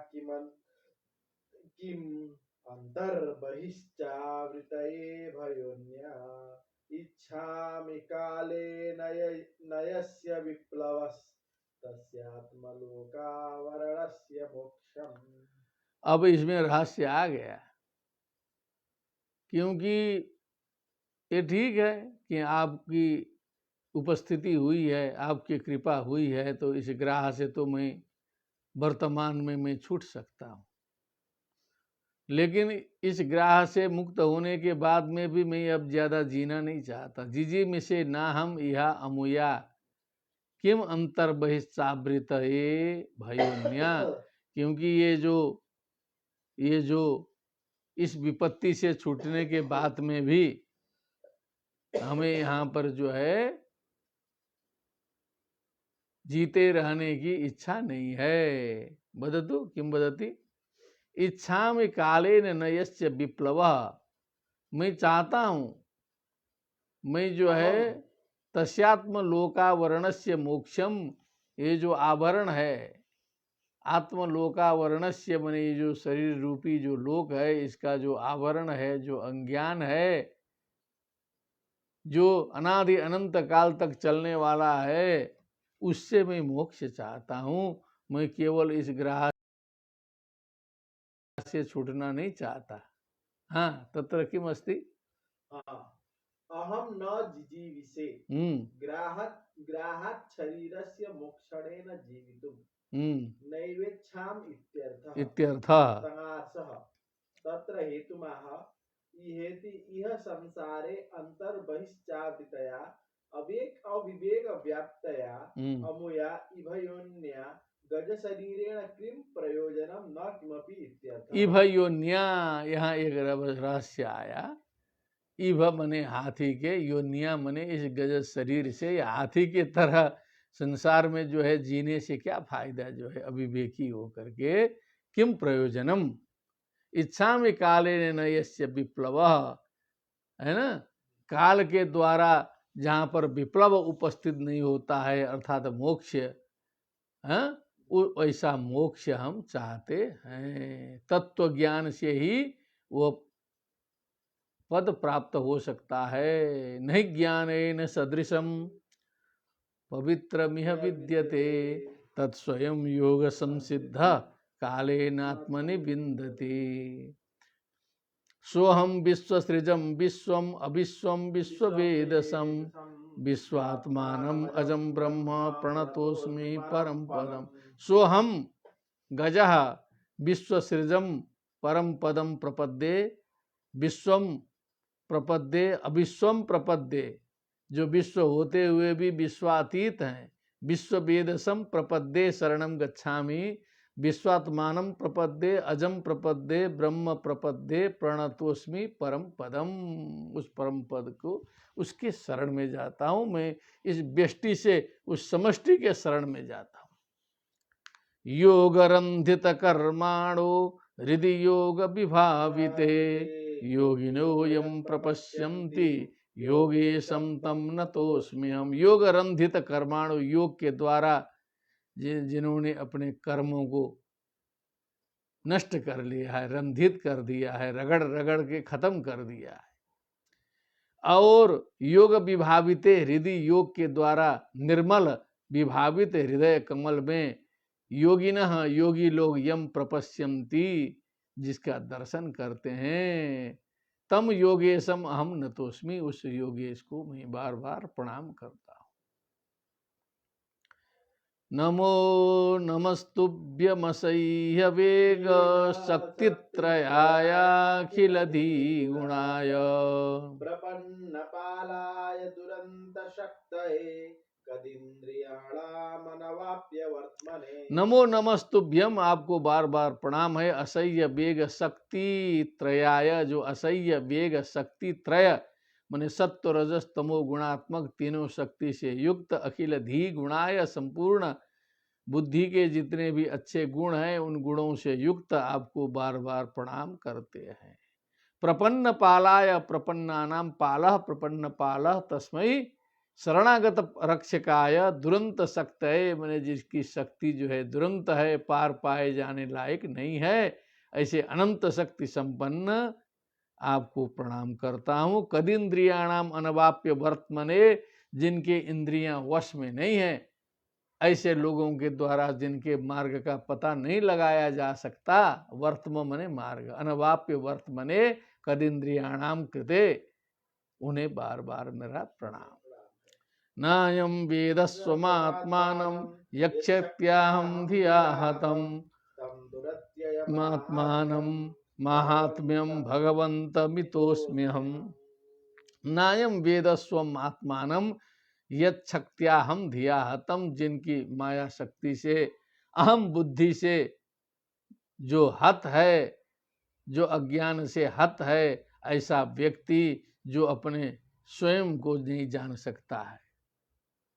किम अंतर्बहिश्चावृतये भयोन्या इच्छामि काले नयस्य विप्लवस् तस्यात्मलोकावरणस्य मोक्षम। अब इसमें रहस्य आ गया, क्योंकि ये ठीक है कि आपकी उपस्थिति हुई है, आपकी कृपा हुई है, तो इस ग्राह से तो मैं वर्तमान में मैं छूट सकता हूँ, लेकिन इस ग्राह से मुक्त होने के बाद में भी मैं अब ज्यादा जीना नहीं चाहता। जिजी में से ना हम यह अमुया किम अंतर बहिश्चावृत भयोन्या, क्योंकि ये जो इस विपत्ति से छूटने के बाद में भी हमें यहाँ पर जो है जीते रहने की इच्छा नहीं है। बदतु किम बदती इच्छा में काले न नयस्य विप्लव, मैं चाहता हूँ, मैं जो है तस्यात्म लोकावरणस्य मोक्षम, ये जो आवरण है आत्मलोकावरणस्य मने ये जो शरीर रूपी जो लोक है, इसका जो आवरण है, जो अज्ञान है, जो अनादि अनंत काल तक चलने वाला है, उससे मैं मोक्ष चाहता हूँ। मैं केवल इस ग्रह से छूटना नहीं चाहता। हाँ, तत्र किम अस्ति? अहम न जिजीविषे ग्राहात् शरीरस्य मोक्षणेन जीवितुम् नैवेच्छाम इत्यर्थः। तत्र हेतुमाह इहेति इह संसारे अंतर्बहिश्चावृतया अविवेक व्याप्तया अमुया इभयोन्या गज शरीरेण किम प्रयोजनम न किमपि इत्यर्थः। इभयोन्या, यहाँ एक रहस्य आया। इभ मने हाथी के, योनिया मने इस गज शरीर से, या हाथी के तरह संसार में जो है जीने से क्या फायदा, जो है अविवेकी होकर के। किम प्रयोजनम इच्छा में काले नयस्य विप्लव, है ना, काल के द्वारा जहाँ पर विप्लव उपस्थित नहीं होता है, अर्थात मोक्ष, ऐसा मोक्ष हम चाहते हैं। तत्व ज्ञान से ही वो पद प्राप्त हो सकता है। नहीं ज्ञानेन सदृशम पवित्रमिह विद्यते तत्स्वयं योग संसिद्ध कालेनात्मनि विन्दति। सोहम विश्वसृजम विश्वम अविश्वम विश्ववेदसम विश्वात्मानम अजम ब्रह्म प्रणतोस्मि परम पदम। सोहम गजः विश्वसृजम परम पदम प्रपद्ये विश्वम प्रपद्ये अविश्वम प्रपद्ये, जो विश्व होते हुए भी विश्वातीत हैं। विश्व वेदसम प्रपद्ये शरणम गच्छामि, विश्वात्मानं प्रपद्ये अजम प्रपद्ये ब्रह्म प्रपद्ये प्रणतोस्मि परम पदम। उस परम पद को, उसके शरण में जाता हूँ मैं, इस व्यष्टि से उस समष्टि के शरण में जाता हूँ। योगरंधित कर्माणो हृदि योग विभाविते योगिनो यम प्रपश्यन्ति योगेशम तम नतोस्म्यहम्। योग रंधित कर्माणु, योग के द्वारा जिन्होंने अपने कर्मों को नष्ट कर लिया है, रंधित कर दिया है, रगड़ रगड़ के खत्म कर दिया है। और योग विभाविते हृदय, योग के द्वारा निर्मल विभावित हृदय कमल में योगिनः, योगी लोग यम प्रपश्यन्ति, जिसका दर्शन करते हैं, तम योगेशम अहम नतोस्मि, उस योगेश को मैं बार बार प्रणाम करता हूँ। नमो नमस्तुभ्यमसह्य वेग शक्तित्रयायाखिलधिगुणाय प्रपन्नपालाय दुरंत शक्तये कदिन्द्रियाणामनवाप्य वर्त्मने। नमो नमस्तुभ्यम, आपको बार बार प्रणाम है। असह्य वेग शक्ति त्रयाय, जो असह्य वेग शक्ति त्रय माने सत्व रजस तमो गुणात्मक तीनों शक्ति से युक्त, अखिल धी गुणाय, संपूर्ण बुद्धि के जितने भी अच्छे गुण हैं उन गुणों से युक्त आपको बार बार प्रणाम करते हैं। प्रपन्न पालाय, प्रपन्नानाम पालः, प्रपन्न पालः तस्मै शरणागत रक्षकाय दुरंत शक्तये, माने जिसकी शक्ति जो है दुरंत है, पार पाए जाने लायक नहीं है, ऐसे अनंत शक्ति संपन्न आपको प्रणाम करता हूँ। कदिन्द्रियाणाम अनवाप्य वर्त्मने, जिनके इंद्रियां वश में नहीं है, ऐसे लोगों के द्वारा जिनके मार्ग का पता नहीं लगाया जा सकता, वर्तम मने मार्ग, अनवाप्य वर्तमने कदिन्द्रियाणाम कृते, उन्हें बार बार मेरा प्रणाम। नायं वेदस्वमात्मानं यक्षत्याहं धिया हतं आत्मानं माहात्म्यं भगवन्तमितोऽस्म्यहम्। नायं वेदस्वम आत्मानं यच्छक्त्याहं धिया हतम, जिनकी माया शक्ति से, अहम बुद्धि से जो हत है, जो अज्ञान से हत है, ऐसा व्यक्ति जो अपने स्वयं को नहीं जान सकता है,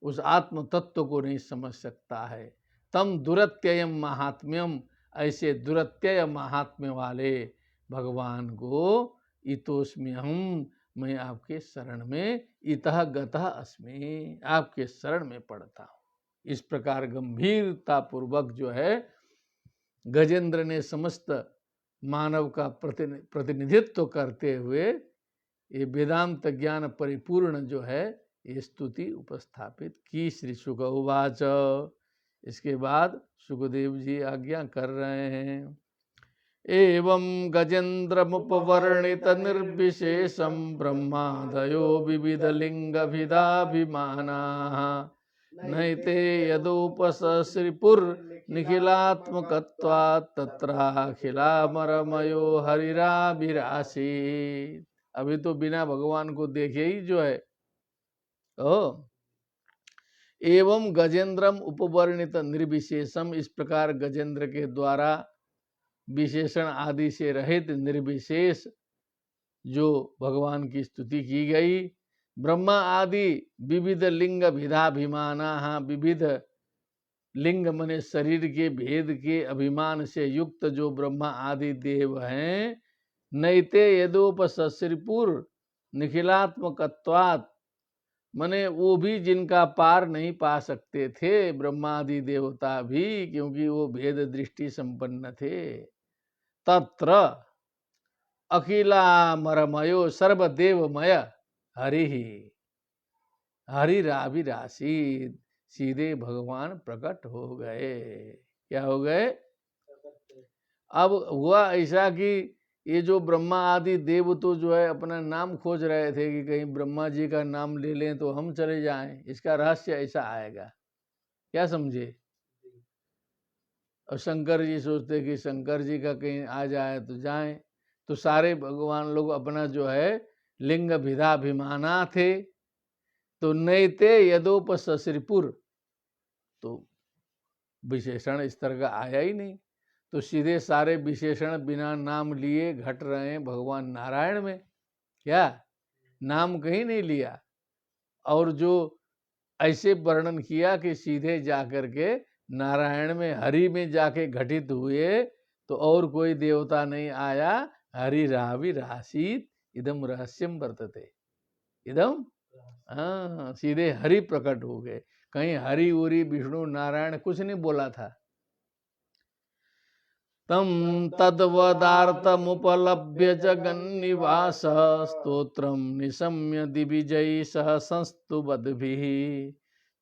उस आत्म तत्व को नहीं समझ सकता है, तम दुरत्ययम महात्म्यम, ऐसे दुरत्यय महात्म्य वाले भगवान को इतोस्म्यहम्, मैं आपके शरण में, इतः गतः अस्मि, आपके शरण में पड़ता हूँ। इस प्रकार गंभीरता पूर्वक जो है गजेंद्र ने समस्त मानव का प्रतिनिधित्व करते हुए ये वेदांत ज्ञान परिपूर्ण जो है ये स्तुति उपस्थापित की। श्री शुक उवाच, इसके बाद सुखदेव जी आज्ञा कर रहे हैं। एवं गजेन्द्रमुपवर्णित निर्विशेषं ब्रह्मादयो विविध लिंग भिदाभिमानाः नैते यदोपसश्रीपुर निखिलात्मकत्वात् तत्राखिलामरमयो हरिराभिरासीत्। अभी तो बिना भगवान को देखे ही जो है एवं गजेन्द्रम उपवर्णित निर्विशेषम, इस प्रकार गजेंद्र के द्वारा विशेषण आदि से रहित निर्विशेष जो भगवान की स्तुति की गई। ब्रह्मा आदि विविध लिंग भिदाभिमाना, विविध लिंग मने शरीर के भेद के अभिमान से युक्त जो ब्रह्मा आदि देव हैं, नैते यदोपसश्रीपुर निखिलात्मकत्वात्, मने वो भी जिनका पार नहीं पा सकते थे ब्रह्मादि देवता भी, क्योंकि वो भेद दृष्टि संपन्न थे। तत्र अखिलामरमयो सर्वदेवमय हरि हरिराभिरासीत्, सीधे भगवान प्रकट हो गए। क्या हो गए? अब हुआ ऐसा कि ये जो ब्रह्मा आदि देव तो जो है अपना नाम खोज रहे थे कि कहीं ब्रह्मा जी का नाम ले लें तो हम चले जाएं, इसका रहस्य ऐसा आएगा। क्या समझे? और शंकर जी सोचते कि शंकर जी का कहीं आ जाए तो जाएं, तो सारे भगवान लोग अपना जो है लिंग भिदाभिमाना थे। तो नैते यदोपसश्रीपुर, तो विशेषण इस तरह का आया ही नहीं। तो सीधे सारे विशेषण बिना नाम लिए घट रहे हैं भगवान नारायण में। क्या नाम कहीं नहीं लिया, और जो ऐसे वर्णन किया कि सीधे जाकर के नारायण में हरि में जाके घटित हुए, तो और कोई देवता नहीं आया। हरि रावि रासीत इदम रहस्यम वर्तते, इदम हाँ सीधे हरि प्रकट हो गए। कहीं हरि उरी विष्णु नारायण कुछ नहीं बोला था। तम तद्वदार्थमुपलभ्य जगन्निवास स्तोत्रम निशम्य दिविजय सह संस्तुवद्भिः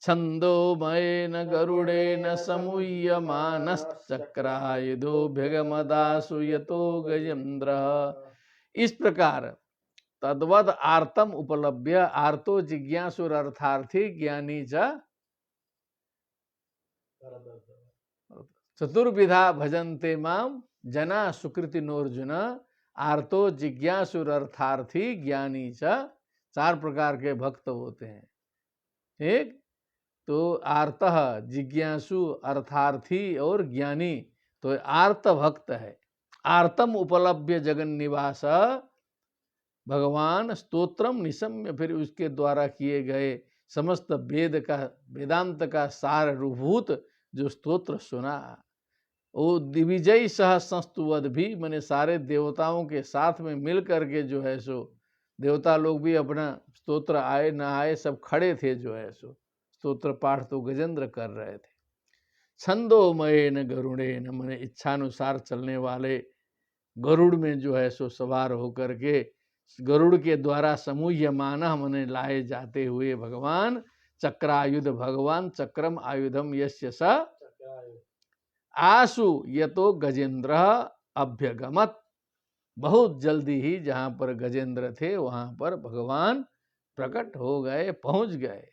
छंदोमयेन गरुडेन समूह्यमानश्चक्रायुधोऽभ्यगमदासु यतो गजेन्द्रः। इस प्रकार तद्वद आर्तम उपलभ्य, आर्तो जिज्ञासुरर्थार्थी ज्ञानी च चतुर्विधा भजन्ते माम जना सुकृतिनोर्जुन। आर्तो जिज्ञासुरर्थार्थी ज्ञानी च, चार प्रकार के भक्त होते हैं। ठीक, तो आर्तः जिज्ञासु, अर्थार्थी और ज्ञानी। तो आर्त भक्त है। आर्तम उपलभ्य जगन निवास भगवान स्तोत्रम निशम्य, फिर उसके द्वारा किए गए समस्त वेद का, वेदांत का सार रूभूत जो स्तोत्र सुना, वो दिविजय सह संस्तुवद भी, मैंने सारे देवताओं के साथ में मिल करके जो है सो, देवता लोग भी अपना स्तोत्र आए ना आए सब खड़े थे जो है सो, स्तोत्र पाठ तो गजेंद्र कर रहे थे। छंदोमयेन गरुड़ेन, मैंने इच्छानुसार चलने वाले गरुड़ में जो है सो सवार होकर के, गरुड़ के द्वारा समूह्यमान मैंने लाए जाते हुए भगवान चक्रायुध, भगवान चक्रम आयुधम यस्य स आसु यतो गजेंद्र अभ्यगमत। बहुत जल्दी ही जहां पर गजेंद्र थे वहां पर भगवान प्रकट हो गए, पहुंच गए।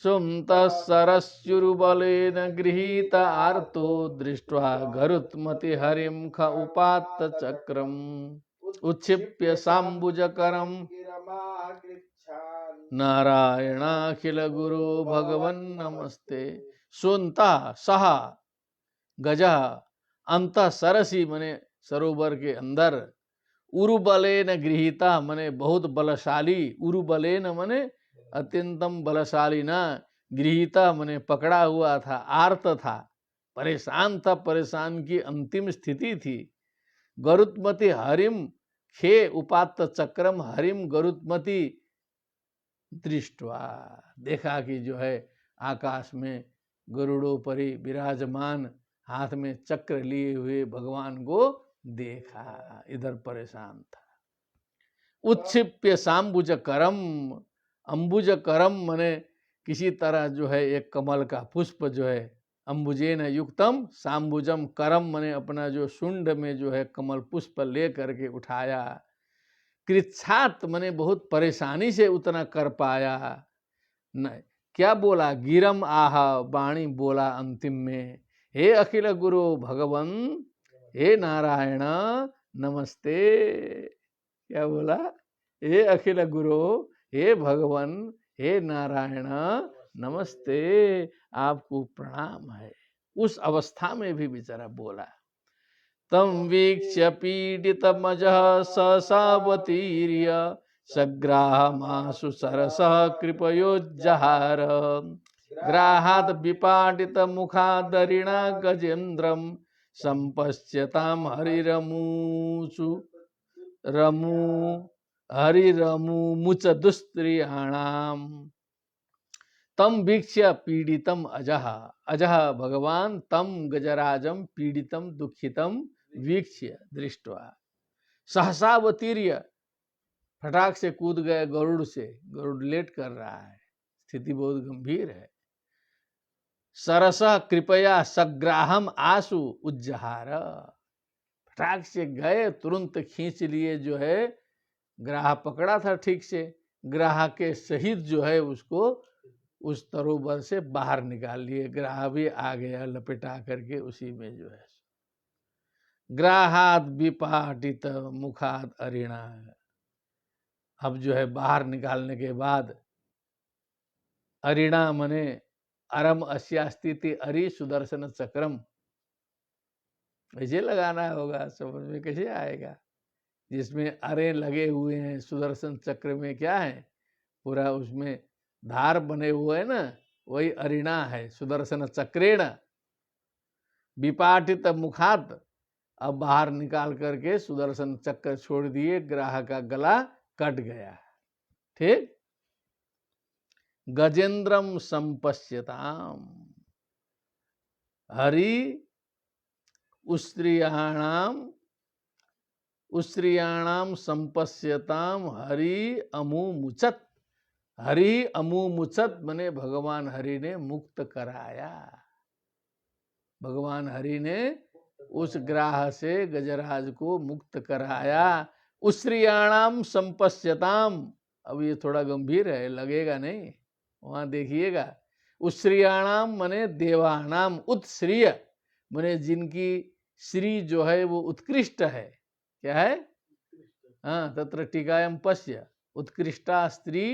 सुमत सरस्युरुबलेन गृहीत आर्तो दृष्ट्वा गरुत्मति हरिं ख उपात्त चक्रम उच्छिप्य सांबुजकरम नारायणाखिल गुरु भगवन् नमस्ते। सुनता सह गज अंत सरसी, मने सरोवर के अंदर, उरुबलेन गृहीता मने बहुत बलशाली, उरुबलेन मने अत्यंतम बलशाली ना, गृहीता मने पकड़ा हुआ था, आर्त था, परेशान था, परेशान की अंतिम स्थिति थी। गरुत्मति हरिम खे उपात्त चक्रम, हरिम गरुत्मति दृष्टवा, देखा कि जो है आकाश में गरुड़ोपरि विराजमान, हाथ में चक्र लिए हुए भगवान को देखा, इधर परेशान था। उच्छिप्य सांबुज करम, अंबुज करम मने किसी तरह जो है एक कमल का पुष्प जो है, अंबुजेन युक्तम सांबुजम करम मने अपना जो शुंड में जो है कमल पुष्प ले करके उठाया। कृच्छात मने बहुत परेशानी से उतना कर पाया। न, क्या बोला, गिरम आह, वाणी बोला अंतिम में, हे अखिल गुरु भगवन, हे नारायण नमस्ते। क्या बोला, हे अखिल गुरु, हे भगवन, हे नारायण नमस्ते, आपको प्रणाम है। उस अवस्था में भी बेचारा बोला। तम वीक्ष्य पीडितमजः ससावतीर्य सग्राहमाशु सरसः कृपयोज्जहार ग्राहात् विपाटित मुखादरिणा गजेन्द्रम संपश्यताम हरिरमूचु रमु हरिरमुमुच दुस्त्रियाणाम। तम वीक्ष्य पीडितम अजः, अजः भगवान, तम गजराजम पीडितम दुखितम वीक्ष्य दृष्टवा, सहसावतीर्य, फटाक से कूद गए गरुड़ से, गरुड़ लेट कर रहा है, स्थिति बहुत गंभीर है। सरस कृपया सग्राहम आसु उज्जहार, फटाक से गए, तुरंत खींच लिए जो है, ग्राह पकड़ा था ठीक से, ग्राह के सहित जो है उसको उस सरोवर से बाहर निकाल लिए। ग्राह भी आ गया लपेटा करके उसी में जो है। ग्राहात विपाटित मुखात अरिणा, अब जो है बाहर निकालने के बाद, अरिणा मने अरम अस्यास्ति अरि सुदर्शन चक्रम, ऐसे लगाना होगा, समझ में कैसे आएगा। जिसमें अरे लगे हुए हैं, सुदर्शन चक्र में क्या है, पूरा उसमें धार बने हुए है ना, वही अरिणा है। सुदर्शन चक्रेण विपाटित मुखात, अब बाहर निकाल करके सुदर्शन चक्र छोड़ दिए, ग्राह का गला कट गया। ठीक। गजेंद्रम संपश्यताम, हरि उस्त्रियाणाम संपश्यताम हरि अमुमुचत। हरि अमुमुचत मने भगवान हरि ने मुक्त कराया। भगवान हरि ने उस ग्राह से गजराज को मुक्त कराया। उस्त्रियाणाम संपश्यताम, अब ये थोड़ा गंभीर है, लगेगा नहीं, वहां देखिएगा। उस्त्रियाणाम मने देवानाम, उत्श्रिय मने जिनकी श्री जो है वो उत्कृष्ट है। क्या है? हाँ, तत्र टीकायाम पश्य उत्कृष्टा स्त्री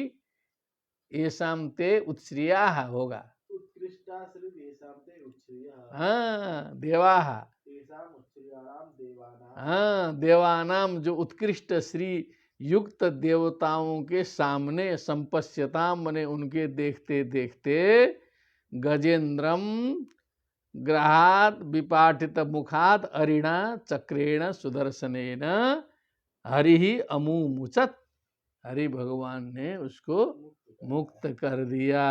येषां ते उत्श्रियाः होगा। उत्कृष्टा श्री येषां ते उत्श्रियाः। हाँ, देवाः, तेषां उत्श्रियाणां देवानां। हाँ, देवानाम जो उत्कृष्ट श्री युक्त देवताओं के सामने, संपश्यताम मने उनके देखते देखते, गजेंद्रम ग्रहात विपाटित मुखात अरिणा चक्रेण सुदर्शनेन हरि अमुमुचत, हरि भगवान ने उसको मुक्त कर दिया।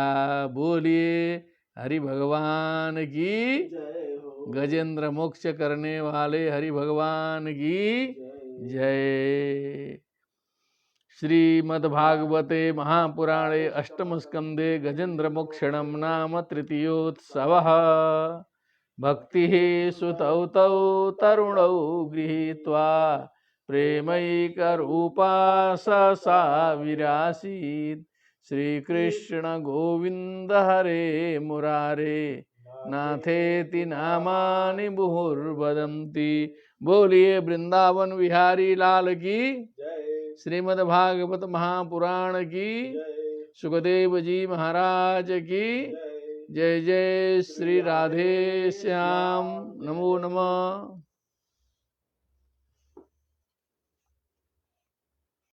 बोलिए हरि भगवान की जय हो। गजेंद्र मोक्ष करने वाले हरि भगवान की जय। श्रीमद्भागवते महापुराणे अष्टम स्कंदे गजेंद्र मोक्षणम नाम तृतीयोत्सवः। भक्ति सुतौ तौ तरुणौ गृहीत्वा प्रेमैकरूपा सा विरासीत्। श्रीकृष्ण गोविंद हरे मुरारे, नाथेति नामानि मुहुर्वदन्ति। बोलिए वृंदावन विहारी लाल की जय। श्रीमद् भागवत महापुराण की जय। सुखदेव जी महाराज की जय। जय। जय श्री राधे श्याम। नमो नमः।